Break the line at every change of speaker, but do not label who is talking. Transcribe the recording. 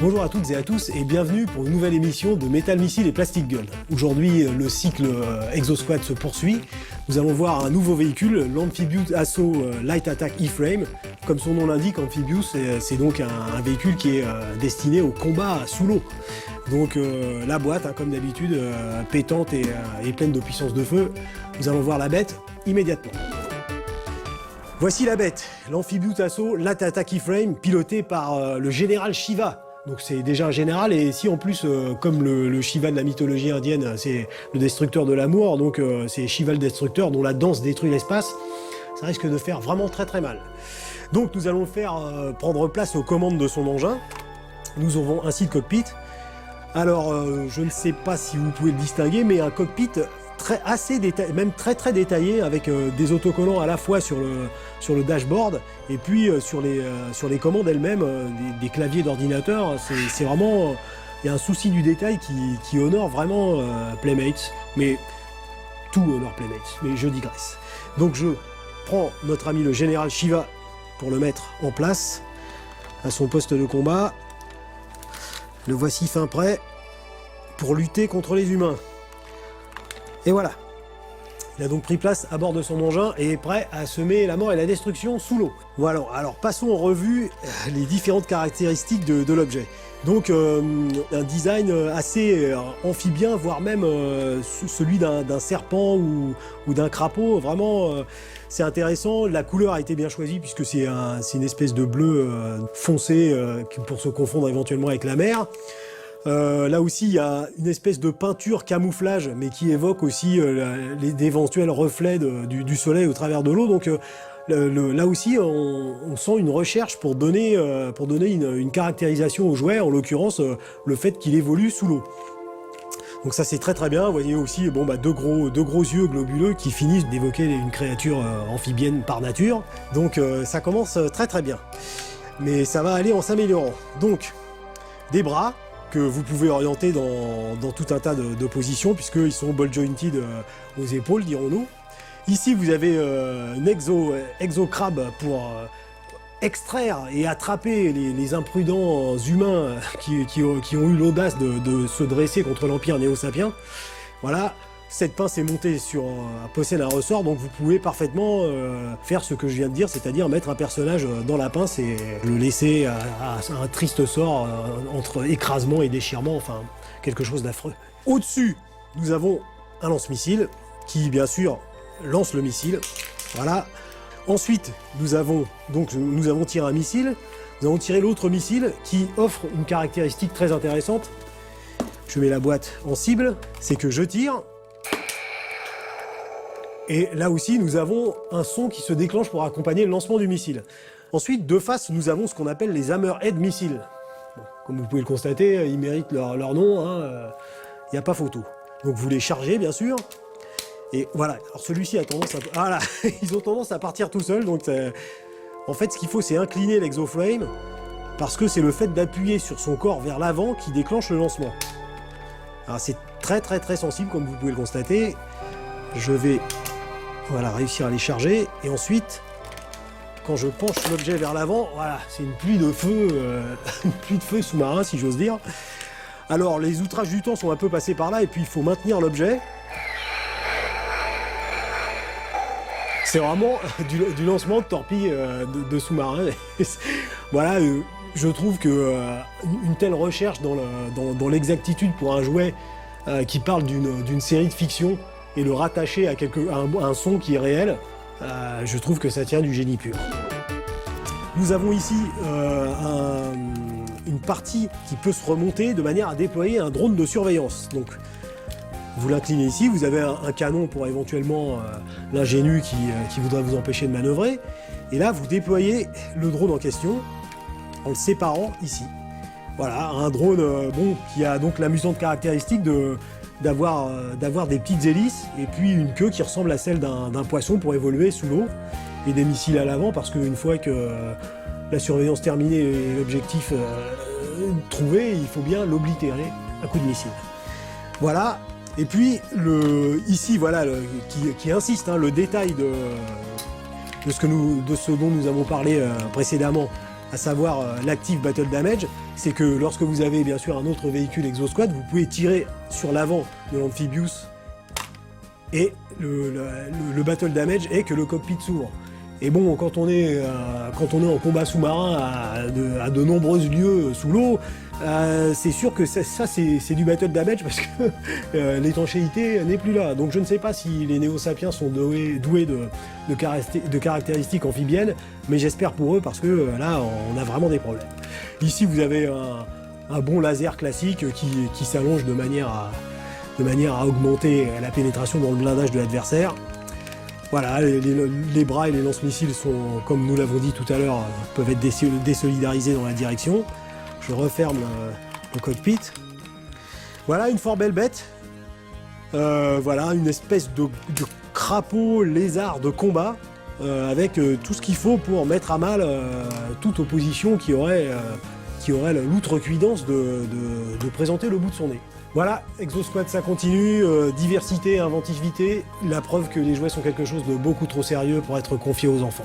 Bonjour à toutes et à tous et bienvenue pour une nouvelle émission de Metal Missile et Plastic Gun. Aujourd'hui, le cycle Exosquad se poursuit. Nous allons voir un nouveau véhicule, l'Amphibious Assault Light Attack E-Frame. Comme son nom l'indique, Amphibious, c'est donc un véhicule qui est destiné au combat sous l'eau. Donc la boîte, comme d'habitude, pétante et pleine de puissance de feu. Nous allons voir la bête immédiatement. Voici la bête, l'Amphibious Assault Light Attack E-Frame, piloté par le général Shiva. Donc c'est déjà un général, et si en plus, comme le Shiva de la mythologie indienne, c'est le destructeur de l'amour, donc c'est Shiva le destructeur dont la danse détruit l'espace, ça risque de faire vraiment très très mal. Donc nous allons le faire prendre place aux commandes de son engin. Nous aurons ainsi le cockpit. Alors je ne sais pas si vous pouvez le distinguer, mais un cockpit assez détaillé, même très très détaillé, avec des autocollants à la fois sur le dashboard et puis sur les commandes elles-mêmes, des claviers d'ordinateur. C'est vraiment, il y a un souci du détail qui honore vraiment Playmates, mais tout honore Playmates, mais je digresse. Donc je prends notre ami le général Shiva pour le mettre en place à son poste de combat. Le voici fin prêt pour lutter contre les humains. Et voilà, il a donc pris place à bord de son engin et est prêt à semer la mort et la destruction sous l'eau. Voilà, alors passons en revue les différentes caractéristiques de l'objet. Donc un design assez amphibien, voire même celui d'un serpent ou d'un crapaud. Vraiment, c'est intéressant. La couleur a été bien choisie puisque c'est une espèce de bleu foncé pour se confondre éventuellement avec la mer. Là aussi, il y a une espèce de peinture camouflage, mais qui évoque aussi d'éventuels reflets du soleil au travers de l'eau. Donc là aussi, on sent une recherche pour donner une caractérisation au jouet, en l'occurrence le fait qu'il évolue sous l'eau. Donc ça c'est très très bien. Vous voyez aussi deux gros yeux globuleux qui finissent d'évoquer une créature amphibienne par nature. Donc ça commence très très bien. Mais ça va aller en s'améliorant. Donc des bras que vous pouvez orienter dans tout un tas de positions, puisqu'ils sont ball jointed aux épaules, dirons-nous. Ici, vous avez une exo-crabe pour extraire et attraper les imprudents humains qui ont eu l'audace de se dresser contre l'Empire néo-sapien. Voilà. Cette pince est montée possède un ressort, donc vous pouvez parfaitement faire ce que je viens de dire, c'est-à-dire mettre un personnage dans la pince et le laisser à un triste sort entre écrasement et déchirement, enfin quelque chose d'affreux. Au-dessus, nous avons un lance-missile qui, bien sûr, lance le missile. Voilà. Ensuite, nous avons tiré un missile, nous avons tiré l'autre missile qui offre une caractéristique très intéressante. Je mets la boîte en cible, c'est que je tire. Et là aussi, nous avons un son qui se déclenche pour accompagner le lancement du missile. Ensuite, de face, nous avons ce qu'on appelle les Hammerhead missiles. Bon, comme vous pouvez le constater, ils méritent leur nom, il n'y a pas photo. Donc vous les chargez, bien sûr. Et voilà, alors celui-ci a tendance à... Voilà, ils ont tendance à partir tout seuls. Donc en fait, ce qu'il faut, c'est incliner l'exoframe, parce que c'est le fait d'appuyer sur son corps vers l'avant qui déclenche le lancement. Alors c'est très très très sensible, comme vous pouvez le constater. Je vais... Voilà, réussir à les charger, et ensuite, quand je penche l'objet vers l'avant, voilà, c'est une pluie de feu sous-marin, si j'ose dire. Alors, les outrages du temps sont un peu passés par là, et puis il faut maintenir l'objet. C'est vraiment du lancement de torpilles de sous-marin. Voilà, je trouve que une telle recherche dans l'exactitude pour un jouet qui parle d'une série de fiction, et le rattacher à un son qui est réel, je trouve que ça tient du génie pur. Nous avons ici une partie qui peut se remonter de manière à déployer un drone de surveillance. Donc, vous l'inclinez ici, vous avez un canon pour éventuellement l'ingénu qui voudrait vous empêcher de manœuvrer. Et là, vous déployez le drone en question en le séparant ici. Voilà, un drone qui a donc l'amusante caractéristique d'avoir des petites hélices et puis une queue qui ressemble à celle d'un poisson pour évoluer sous l'eau, et des missiles à l'avant, parce qu'une fois que la surveillance terminée et l'objectif trouvé, il faut bien l'oblitérer à coup de missile. Voilà, et puis ici voilà qui insiste, le détail de ce dont nous avons parlé précédemment, à savoir l'active Battle Damage, c'est que lorsque vous avez bien sûr un autre véhicule Exosquad, vous pouvez tirer sur l'avant de l'Amphibious et le Battle Damage est que le cockpit s'ouvre. Et bon, quand on est en combat sous-marin à de nombreux lieux sous l'eau, c'est sûr que ça c'est du Battle Damage parce que l'étanchéité n'est plus là. Donc je ne sais pas si les Néo-Sapiens sont doués de caractéristiques amphibiennes, mais j'espère pour eux parce que là on a vraiment des problèmes. Ici vous avez un bon laser classique qui s'allonge de manière à augmenter la pénétration dans le blindage de l'adversaire. Voilà, les bras et les lance-missiles sont, comme nous l'avons dit tout à l'heure, peuvent être désolidarisés dans la direction. Je referme le cockpit. Voilà une fort belle bête. Voilà une espèce de crapaud lézard de combat avec tout ce qu'il faut pour mettre à mal toute opposition qui aurait l'outrecuidance de présenter le bout de son nez. Voilà, Exosquad ça continue, diversité, inventivité, la preuve que les jouets sont quelque chose de beaucoup trop sérieux pour être confiés aux enfants.